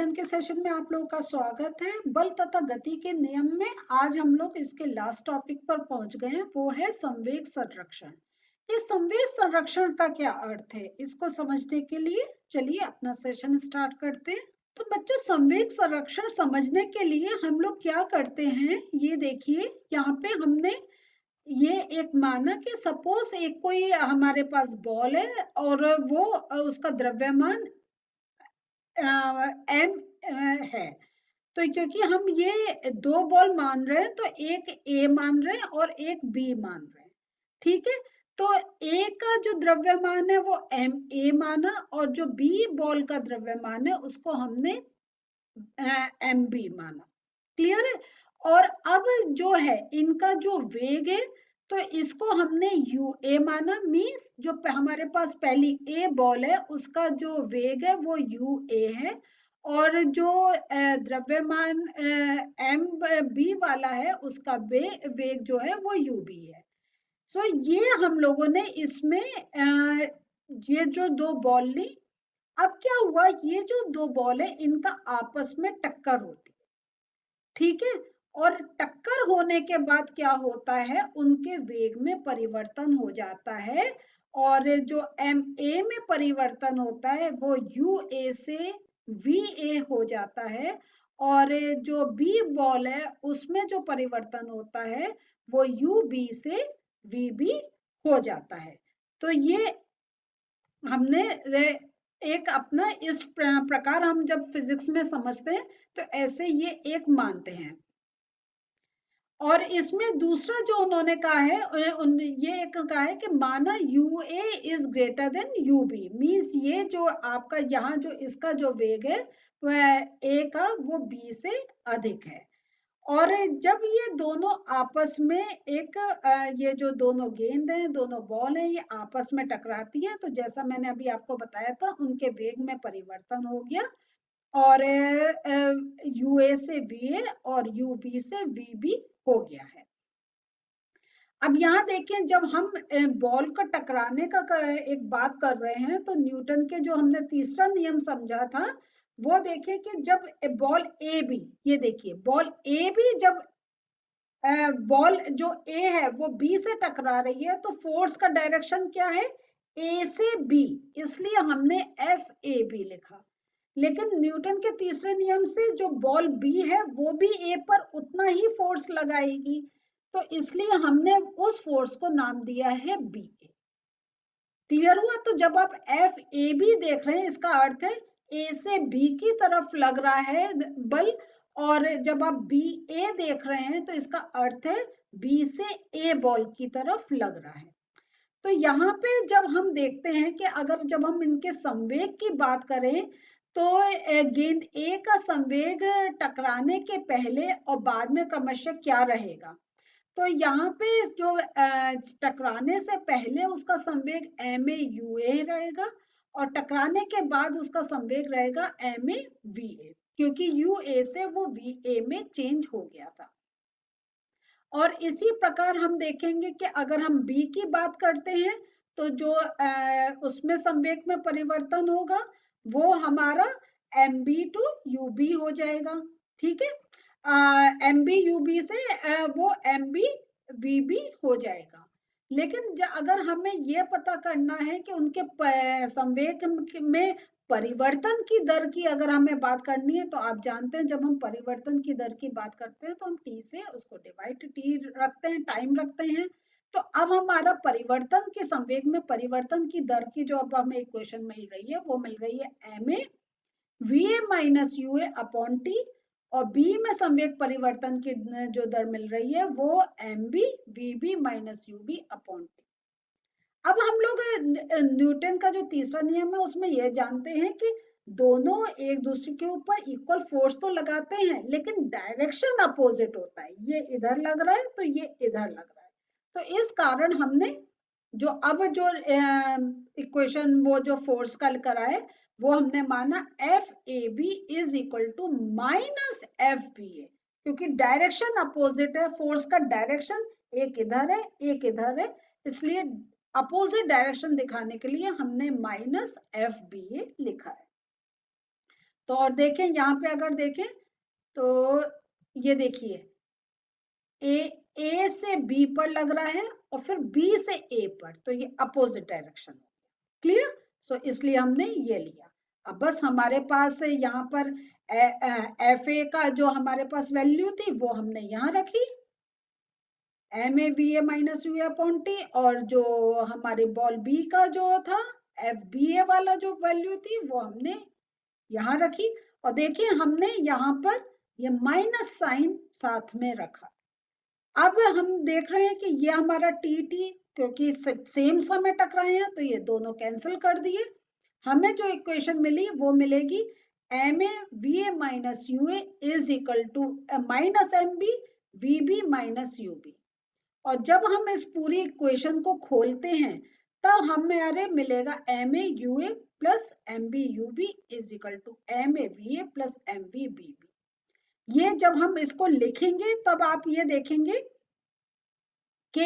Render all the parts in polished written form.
विज्ञान के सेशन में आप लोगों का स्वागत है। बल तथा गति के नियम में आज हम लोग इसके लास्ट टॉपिक पर पहुंच गए हैं, वो है संवेग संरक्षण। इस संवेग संरक्षण का क्या अर्थ है, इसको समझने के लिए चलिए अपना सेशन स्टार्ट करते हैं। तो बच्चों, संवेग संरक्षण समझने के लिए हम लोग क्या करते हैं, ये देखिए यहाँ पे हमने ये एक माना कि सपोज एक कोई हमारे पास बॉल है और वो उसका द्रव्यमान एम है। तो क्योंकि हम ये दो बॉल मान रहे हैं तो एक ए मान रहे हैं और एक बी मान रहे हैं, ठीक है। तो ए का जो द्रव्यमान है वो एम ए माना और जो बी बॉल का द्रव्यमान है उसको हमने एम बी माना। क्लियर है। और अब जो है इनका जो वेग है तो इसको हमने यू ए माना, मीन्स जो हमारे पास पहली ए बॉल है उसका जो वेग है वो यू ए है और जो द्रव्यमान एम बी वाला है उसका वेग जो है वो यू बी है। सो ये हम लोगों ने इसमें ये जो दो बॉल ली। अब क्या हुआ, ये जो दो बॉल है इनका आपस में टक्कर होती है, ठीक है। और टक्कर होने के बाद क्या होता है, उनके वेग में परिवर्तन हो जाता है और जो एम ए में परिवर्तन होता है वो यू ए से वी ए हो जाता है और जो बी बॉल है उसमें जो परिवर्तन होता है वो यू बी से वी बी हो जाता है। तो ये हमने एक अपना इस प्रकार हम जब फिजिक्स में समझते हैं तो ऐसे ये एक मानते हैं। और इसमें दूसरा जो उन्होंने कहा है, ये एक कहा है कि माना u a is greater than u b, means ये जो आपका यहाँ जो इसका जो वेग है वह ए का वो बी से अधिक है। और जब ये दोनों आपस में एक ये जो दोनों गेंद हैं, दोनों बॉल हैं, ये आपस में टकराती हैं तो जैसा मैंने अभी आपको बताया था उनके वेग में परिवर्तन हो गया और यू ए से वी ए और यू बी से वी बी हो गया है। अब यहाँ देखें, जब हम बॉल का टकराने का एक बात कर रहे हैं तो न्यूटन के जो हमने तीसरा नियम समझा था वो देखें कि जब बॉल ए बी, ये देखिए बॉल ए बी जब बॉल जो ए है वो बी से टकरा रही है तो फोर्स का डायरेक्शन क्या है, ए से बी, इसलिए हमने एफ ए बी लिखा। लेकिन न्यूटन के तीसरे नियम से जो बॉल बी है वो भी ए पर उतना ही फोर्स लगाएगी तो इसलिए हमने उस फोर्स को नाम दिया है बी ए। क्लियर हुआ। तो जब आप एफ ए बी देख रहे हैं इसका अर्थ है ए से बी की तरफ लग रहा है बल, और जब आप बी ए देख रहे हैं तो इसका अर्थ है बी से ए बॉल की तरफ लग रहा है। तो यहाँ पे जब हम देखते हैं कि अगर जब हम इनके संवेग की बात करें तो गेंद ए का संवेग टकराने के पहले और बाद में क्रमशः क्या रहेगा, तो यहाँ पे जो टकराने से पहले उसका संवेग एम ए यू ए रहेगा और टकराने के बाद उसका संवेग रहेगा एम ए वी ए, क्योंकि यू ए से वो वी ए में चेंज हो गया था। और इसी प्रकार हम देखेंगे कि अगर हम बी की बात करते हैं तो जो उसमें संवेग में परिवर्तन होगा वो हमारा m b to u b हो जाएगा, ठीक है। एम बी यू बी से वो एम बी वी बी हो जाएगा। लेकिन अगर हमें ये पता करना है कि उनके संवेग में परिवर्तन की दर की अगर हमें बात करनी है तो आप जानते हैं जब हम परिवर्तन की दर की बात करते हैं तो हम टी से उसको डिवाइड टी रखते हैं, टाइम रखते हैं। तो अब हमारा परिवर्तन के संवेग में परिवर्तन की दर की जो अब हमें इक्वेशन मिल रही है वो मिल रही है m A V a minus u a upon t, और बी में संवेग परिवर्तन की जो दर मिल रही है वो m b v b minus u b upon t. अब हम लोग न्यूटन का जो तीसरा नियम है उसमें यह जानते हैं कि दोनों एक दूसरे के ऊपर इक्वल फोर्स तो लगाते हैं लेकिन डायरेक्शन अपोजिट होता है, ये इधर लग रहा है तो ये इधर लग रहा है। तो इस कारण हमने जो अब जो इक्वेशन वो जो फोर्स का करा है वो हमने माना F A B is equal to minus F B A, क्योंकि डायरेक्शन अपोजिट है, फोर्स का डायरेक्शन एक इधर है एक इधर है, इसलिए अपोजिट डायरेक्शन दिखाने के लिए हमने माइनस एफ बी ए लिखा है। तो और देखें यहाँ पे अगर देखें तो ये देखिए ए से बी पर लग रहा है और फिर बी से ए पर, तो ये अपोजिट डायरेक्शन हो गया। क्लियर? सो इसलिए हमने ये लिया। अब बस हमारे पास यहाँ पर एफ ए का जो हमारे पास वैल्यू थी वो हमने यहाँ रखी, m A V a minus u upon t, और जो हमारे बॉल बी का जो था एफ बी ए वाला जो वैल्यू थी वो हमने यहाँ रखी। और देखिए हमने यहाँ पर ये माइनस साइन साथ में रखा। अब हम देख रहे हैं कि ये हमारा टी टी क्योंकि सेम समय टकराए हैं तो ये दोनों कैंसिल कर दिए। हमें जो इक्वेशन मिली वो मिलेगी m A V a minus u a is equal to minus m b v b minus u b. और जब हम इस पूरी इक्वेशन को खोलते हैं तब हमें अरे मिलेगा m A U A plus M B you b is equal to m A V A plus M B B b. ये जब हम इसको लिखेंगे तब आप ये देखेंगे कि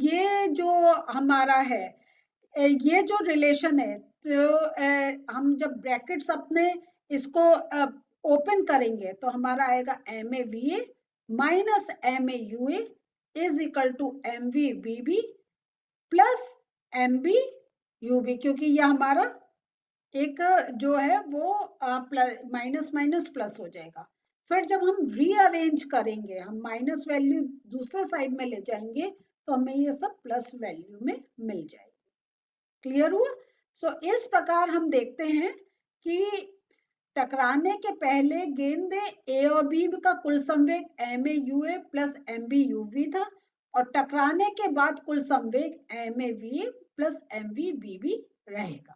ये जो हमारा है ये जो रिलेशन है, तो हम जब ब्रैकेट्स अपने इसको ओपन करेंगे तो हमारा आएगा m A V a minus m A you a is equal to m v b b plus M B you b, क्योंकि ये हमारा एक जो है वो माइनस माइनस प्लस हो जाएगा। फिर जब हम रीअरेंज करेंगे, हम माइनस वैल्यू दूसरे साइड में ले जाएंगे तो हमें ये सब प्लस वैल्यू में मिल जाएगी। क्लियर हुआ? सो इस प्रकार हम देखते हैं कि टकराने के पहले गेंद ए और बी का कुल संवेग M A U A plus M B you B था, और टकराने के बाद कुल संवेग M A V A plus M B B B रहेगा।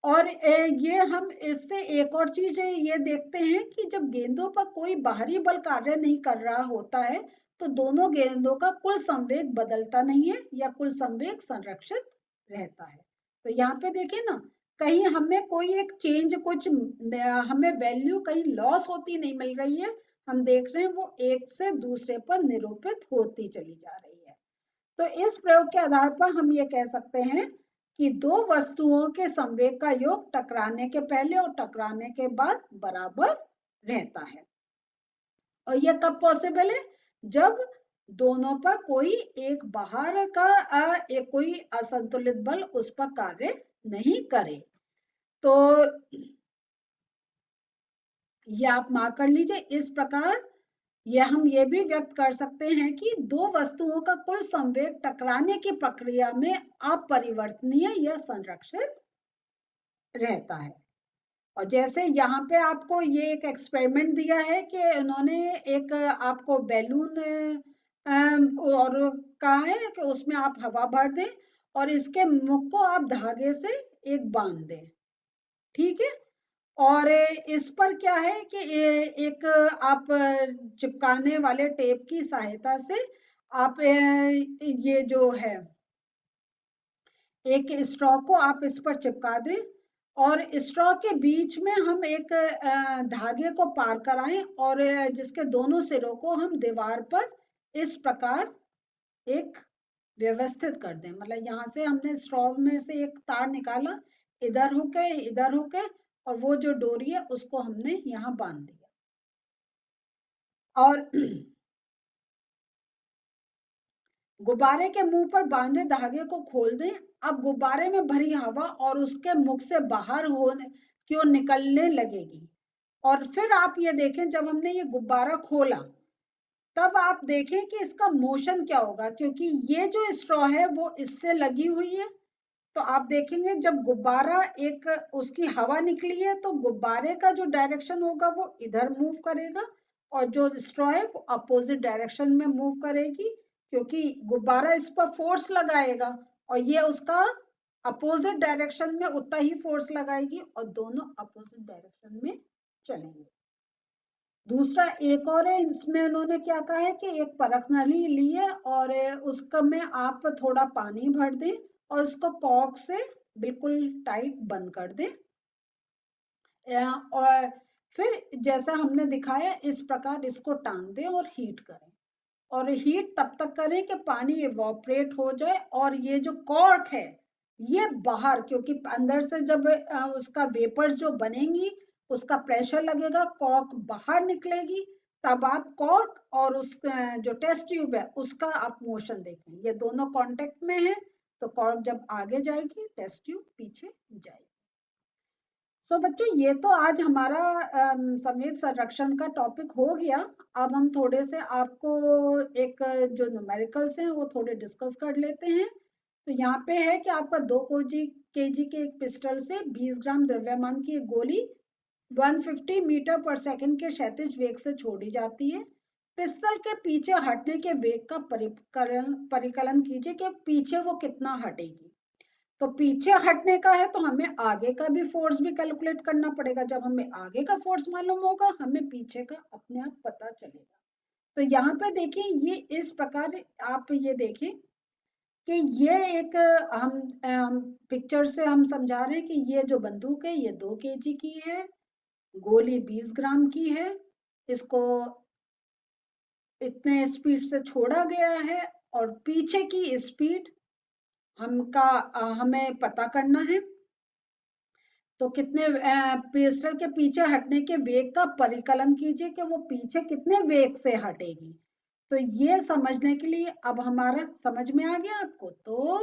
और ये हम इससे एक और चीज ये देखते हैं कि जब गेंदों पर कोई बाहरी बल कार्य नहीं कर रहा होता है तो दोनों गेंदों का कुल संवेग बदलता नहीं है या कुल संवेग संरक्षित रहता है। तो यहाँ पे देखिए ना, कहीं हमें कोई एक चेंज, कुछ हमें वैल्यू कहीं लॉस होती नहीं मिल रही है, हम देख रहे हैं वो एक से दूसरे पर निरूपित होती चली जा रही है। तो इस प्रयोग के आधार पर हम ये कह सकते हैं कि दो वस्तुओं के संवेग का योग टकराने के पहले और टकराने के बाद बराबर रहता है। और ये कब पॉसिबल है? जब दोनों पर कोई एक बाहर का एक कोई असंतुलित बल उस पर कार्य नहीं करे। तो ये आप मार्क कर लीजिए। इस प्रकार हम ये भी व्यक्त कर सकते हैं कि दो वस्तुओं का कुल संवेग टकराने की प्रक्रिया में अपरिवर्तनीय या संरक्षित रहता है। और जैसे यहाँ पे आपको ये एक एक्सपेरिमेंट दिया है कि उन्होंने एक आपको बैलून और कहा है कि उसमें आप हवा भर दें और इसके मुख को आप धागे से एक बांध दें, ठीक है। और इस पर क्या है कि एक आप चिपकाने वाले टेप की सहायता से आप ये जो है एक स्ट्रॉ को आप इस पर चिपका दें और स्ट्रॉ के बीच में हम एक धागे को पार कराएं और जिसके दोनों सिरों को हम दीवार पर इस प्रकार एक व्यवस्थित कर दें। मतलब यहाँ से हमने स्ट्रॉ में से एक तार निकाला, इधर होके और वो जो डोरी है उसको हमने यहाँ बांध दिया। और गुब्बारे के मुंह पर बांधे धागे को खोल दें। अब गुब्बारे में भरी हवा और उसके मुख से बाहर होने की ओर निकलने लगेगी। और फिर आप ये देखें, जब हमने ये गुब्बारा खोला तब आप देखें कि इसका मोशन क्या होगा, क्योंकि ये जो स्ट्रॉ है वो इससे लगी हुई है। तो आप देखेंगे जब गुब्बारा एक उसकी हवा निकली है तो गुब्बारे का जो डायरेक्शन होगा वो इधर मूव करेगा और जो स्ट्रॉ है वो अपोजिट डायरेक्शन में मूव करेगी, क्योंकि गुब्बारा इस पर फोर्स लगाएगा और ये उसका अपोजिट डायरेक्शन में उतना ही फोर्स लगाएगी और दोनों अपोजिट डायरेक्शन में चलेंगे। दूसरा एक और है, इसमें उन्होंने क्या कहा है कि एक परख नली ली है और उसका में आप थोड़ा पानी भर दें और उसको कॉर्क से बिल्कुल टाइट बंद कर दें। और फिर जैसा हमने दिखाया इस प्रकार इसको टांग दें और हीट करें। और हीट तब तक करें कि पानी इवोपरेट हो जाए और ये जो कॉर्क है ये बाहर, क्योंकि अंदर से जब उसका वेपर्स जो बनेंगी, उसका प्रेशर लगेगा, कॉर्क बाहर निकलेगी, तब आप कॉर्क और उस जो टेस्ट ट्यूब है उसका आप मोशन देखें, ये दोनों कांटेक्ट में है, तो कॉर्क जब आगे जाएगी, टेस्ट ट्यूब पीछे जाएगी। सो बच्चों, ये तो आज हमारा संवेग संरक्षण का टॉपिक हो गया। अब हम थोड़े से आपको एक जो न्यूमेरिकल्स हैं वो थोड़े डिस्कस कर लेते हैं। तो यहाँ पे है कि आपका 2 kg के एक पिस्टल से 20 ग्राम द्रव्यमान की एक गोली 150 मीटर पर सेकंड के क्षैतिज वेग से छोड़ी जाती है। पिस्टल के पीछे हटने के वेग का परिकलन कीजिए कि पीछे वो कितना हटेगी। तो पीछे हटने का है तो हमें आगे का भी फोर्स भी कैलकुलेट करना पड़ेगा। जब हमें आगे का फोर्स मालूम होगा, हमें पीछे का अपने आप पता चलेगा। तो यहाँ पे देखिए, ये इस प्रकार आप ये देखिए कि ये एक हम पिक्चर से हम समझा रहे हैं कि ये जो बंदूक है ये 2 kg की है, गोली 20 ग्राम की है, इसको इतने स्पीड से छोड़ा गया है और पीछे की स्पीड हमें पता करना है। तो कितने पिस्टल के पीछे हटने के वेग का परिकलन कीजिए कि वो पीछे कितने वेग से हटेगी। तो ये समझने के लिए अब हमारा समझ में आ गया आपको। तो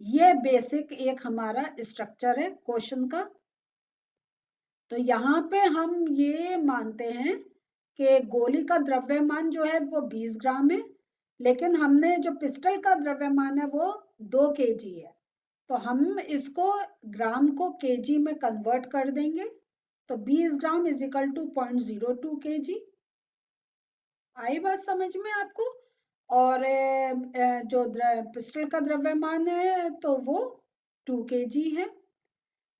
ये बेसिक एक हमारा स्ट्रक्चर है क्वेश्चन का। तो यहाँ पे हम ये मानते हैं कि गोली का द्रव्यमान जो है वो 20 ग्राम है, लेकिन हमने जो पिस्टल का द्रव्यमान है वो 2 kg है। तो हम इसको ग्राम को केजी में कन्वर्ट कर देंगे। तो 20 ग्राम इज इक्वल टू 0.02 kg। आई बात समझ में आपको? और जो पिस्टल का द्रव्यमान है तो वो 2 kg है।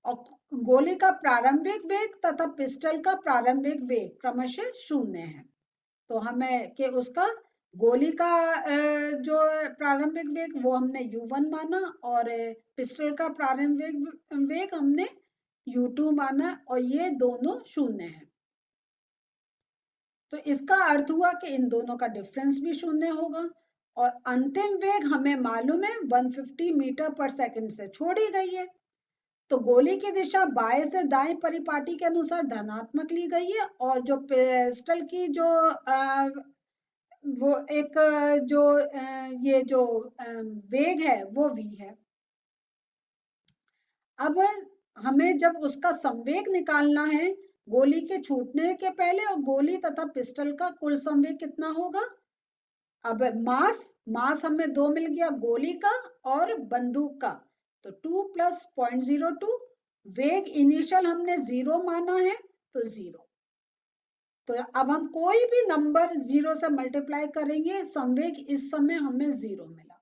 और गोली का प्रारंभिक वेग तथा पिस्टल का प्रारंभिक वेग क्रमशः 0 है। तो हमें कि उसका गोली का जो प्रारंभिक वेग वो हमने u1 माना, और पिस्टल का प्रारंभिक वेग हमने u2 माना, और ये दोनों 0 है। तो इसका अर्थ हुआ कि इन दोनों का डिफरेंस भी 0 होगा। और अंतिम वेग हमें मालूम है 150 मीटर पर सेकंड से छोड़ी गई है। तो गोली की दिशा बाएं से दाएं परिपाटी के अनुसार धनात्मक ली गई है, और जो पिस्टल की जो वो एक जो ये जो वेग है वो v है। अब हमें जब उसका संवेग निकालना है, गोली के छूटने के पहले और गोली तथा पिस्टल का कुल संवेग कितना होगा। अब मास हमें 2 मिल गया, गोली का और बंदूक का। तो 2 + 0.02, वेग इनिशियल हमने 0 माना है तो 0। तो अब हम कोई भी नंबर 0 से मल्टीप्लाई करेंगे, संवेग इस समय हमें 0 मिला।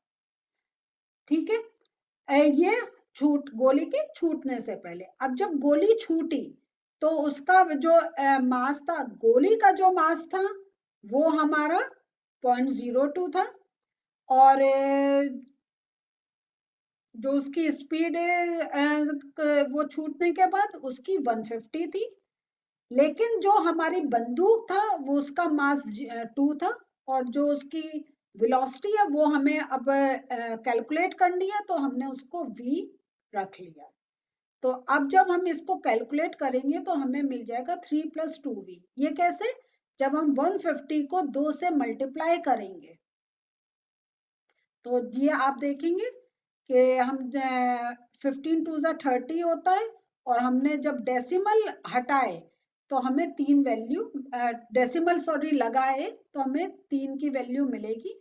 ठीक है, ये गोली के छूटने से पहले। अब जब गोली छूटी तो उसका जो मास था, गोली का जो मास था वो हमारा 0.02 था, और जो उसकी स्पीड वो छूटने के बाद उसकी 150 थी। लेकिन जो हमारी बंदूक था वो उसका मास 2 था, और जो उसकी वेलोसिटी है वो हमें अब कैलकुलेट करनी है, तो हमने उसको v रख लिया। तो अब जब हम इसको कैलकुलेट करेंगे तो हमें मिल जाएगा 3 + 2v। ये कैसे? जब हम 150 को 2 से मल्टीप्लाई करेंगे तो ये आप देखेंगे कि हम 15 2 30 होता है, और हमने जब डेसिमल हटाए तो हमें 3 वैल्यू, डेसिमल सॉरी लगाए तो हमें 3 की वैल्यू मिलेगी,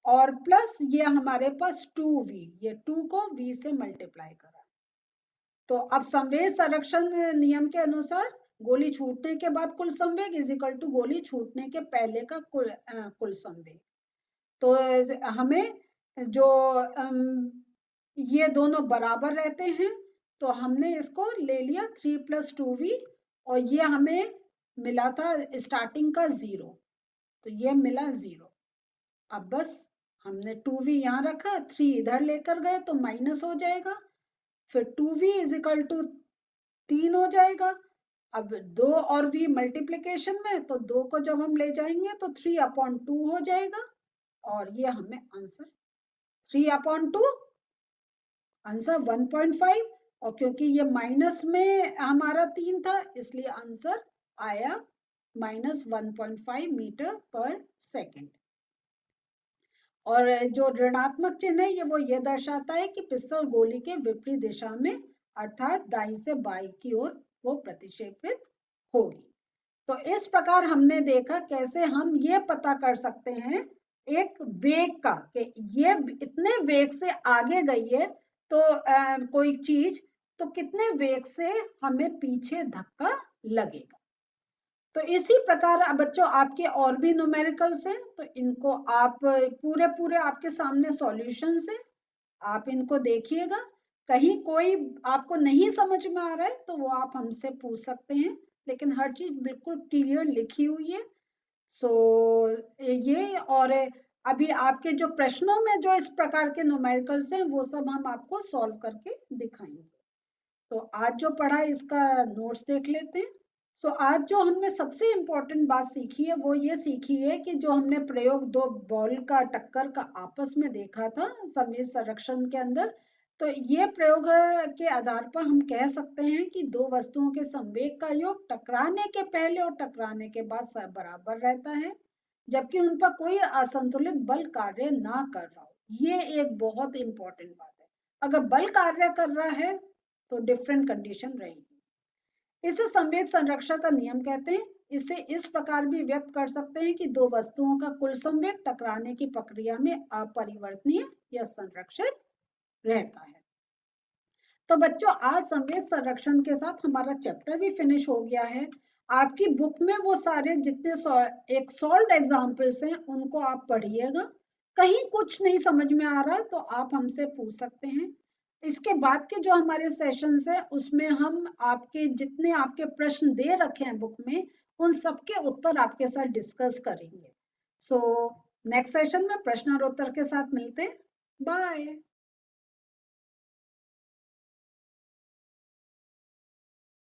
और प्लस ये हमारे पास 2v, ये 2 को v से मल्टीप्लाई करा। तो अब संवेग संरक्षण नियम के अनुसार गोली छूटने के बाद कुल संवेग इज इक्वल टू गोली छूटने के पहले का कुल संवेग। तो हमें जो ये दोनों बराबर रहते हैं, तो हमने इसको ले लिया 3 + 2v, और ये हमें मिला था स्टार्टिंग का 0, तो ये मिला 0। अब बस हमने 2v यहाँ रखा, 3 इधर लेकर गए तो माइनस हो जाएगा, फिर 2v इज इक्वल टू 3 हो जाएगा। अब 2 और v मल्टीप्लीकेशन में, तो 2 को जब हम ले जाएंगे तो 3/2 हो जाएगा, और ये हमें आंसर 3/2 आंसर 1.5, और क्योंकि ये माइनस में हमारा 3 था इसलिए आंसर आया -1.5 मीटर पर सेकेंड। और जो ऋणात्मक चिन्ह है ये दर्शाता है कि पिस्टल गोली के विपरीत दिशा में अर्थात दाईं से बाईं की ओर वो प्रतिक्षेपित होगी। तो इस प्रकार हमने देखा कैसे हम ये पता कर सकते हैं एक वेग का कि ये इतने वेग से आगे गई है तो कोई चीज, तो कितने वेग से हमें पीछे धक्का लगेगा। तो इसी प्रकार बच्चों आपके और भी न्यूमेरिकल्स हैं, तो इनको आप पूरे आपके सामने सॉल्यूशंस है, आप इनको देखिएगा। कहीं कोई आपको नहीं समझ में आ रहा है तो वो आप हमसे पूछ सकते हैं, लेकिन हर चीज बिल्कुल क्लियर लिखी हुई है। सो ये और अभी आपके जो प्रश्नों में जो इस प्रकार के न्यूमेरिकल्स हैं वो सब हम आपको सॉल्व करके दिखाएंगे। तो आज जो पढ़ा इसका नोट्स देख लेते हैं। सो आज जो हमने सबसे इम्पोर्टेंट बात सीखी है वो ये सीखी है कि जो हमने प्रयोग दो बॉल का टक्कर का आपस में देखा था संवेग संरक्षण के अंदर, तो ये प्रयोग के आधार पर हम कह सकते हैं कि दो वस्तुओं के संवेग का योग टकराने के पहले और टकराने के बाद बराबर रहता है, जबकि उन पर कोई असंतुलित बल कार्य ना कर रहा हो। ये एक बहुत इंपॉर्टेंट बात है। अगर बल कार्य कर रहा है तो डिफरेंट कंडीशन रहेगी। इसे संवेग संरक्षण का नियम कहते हैं। इसे इस प्रकार भी व्यक्त कर सकते हैं कि दो वस्तुओं का कुल संवेग टकराने की प्रक्रिया में अपरिवर्तनीय या संरक्षित रहता है। तो बच्चों आज संवेग संरक्षण के साथ हमारा चैप्टर भी फिनिश हो गया है। आपकी बुक में वो सारे जितने एक सॉल्व एग्जाम्पल्स हैं उनको आप पढ़िएगा। कहीं कुछ नहीं समझ में आ रहा है तो आप हमसे पूछ सकते हैं। इसके बाद के जो हमारे सेशंस है उसमें हम आपके जितने आपके प्रश्न दे रखे हैं बुक में उन सबके उत्तर आपके साथ डिस्कस करेंगे। सो नेक्स्ट सेशन में प्रश्न और उत्तर के साथ मिलते हैं। बाय।